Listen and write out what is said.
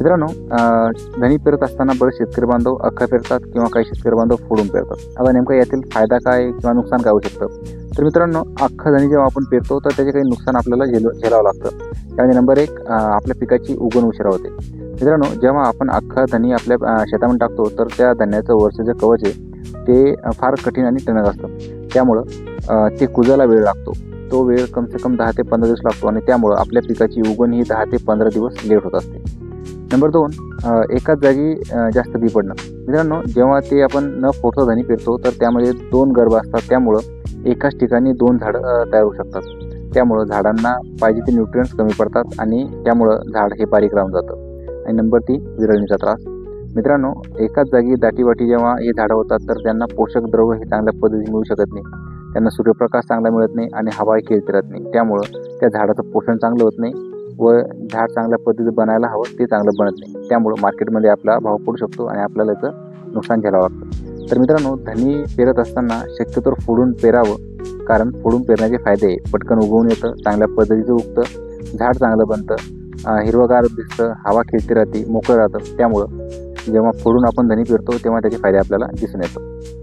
मित्रांनो, धनी पेरत असताना बरेच शेतकरी बांधव अख्खा पेरतात किंवा काही शेतकरी बांधव फोडून पेरतात. आता नेमकं यातील फायदा काय किंवा नुकसान काय होऊ शकतं? तर मित्रांनो, अख्खा धनी जेव्हा आपण पेरतो तर त्याचे काही नुकसान आपल्याला झेलावं लागतं. त्यामध्ये नंबर 1, आपल्या पिकाची उगवण उशिरा होते. मित्रांनो, जेव्हा आपण अख्खा धनी आपल्या शेतामध्ये टाकतो तर त्या धान्याचं वरचं जे कवच आहे ते फार कठीण आणि टणक असतं. त्यामुळं ते कुजायला वेळ लागतो. तो वेळ कमसे कम 10 ते 15 दिवस लागतो आणि त्यामुळं आपल्या पिकाची उगवण ही 10 ते 15 दिवस लेट होत असते. नंबर 2, एकाच जागी जास्त बी पडणं. मित्रांनो, जेव्हा ते आपण न फोडता धनी पेरतो तर त्यामध्ये 2 गर्भ असतात. त्यामुळं एकाच ठिकाणी 2 झाडं तयार होऊ शकतात. त्यामुळं झाडांना पाहिजे ते न्यूट्रिएंट्स कमी पडतात आणि त्यामुळं झाड हे बारीक राहून जातं. आणि नंबर 3, विरळणीचा त्रास. मित्रांनो, एकाच जागी दाटीवाटी जेव्हा हे झाडं होतात तर त्यांना पोषक द्रव्य हे चांगल्या पद्धतीने मिळू शकत नाही. त्यांना सूर्यप्रकाश चांगला मिळत नाही आणि हवाही खेळती राहत नाही. त्यामुळं त्या झाडाचं पोषण चांगलं होत नाही व झाड चांगल्या पद्धतीने बनायला हवं ते चांगलं बनत नाही. त्यामुळं मार्केटमध्ये आपला भाव पडू शकतो आणि आपल्याला याचं नुकसान झेलावं लागतं. तर मित्रांनो, धनी पेरत असताना शक्यतो फोडून पेरावं, कारण फोडून पेरण्याचे फायदे आहे. पटकन उगवून येतं, चांगल्या पद्धतीचं उगतं, झाड चांगलं बनतं, हिरवंगार दिसतं, हवा खेळती राहते, मोकळं राहतं. त्यामुळं जेव्हा फोडून आपण धनी पेरतो तेव्हा त्याचे फायदे आपल्याला दिसून येतात.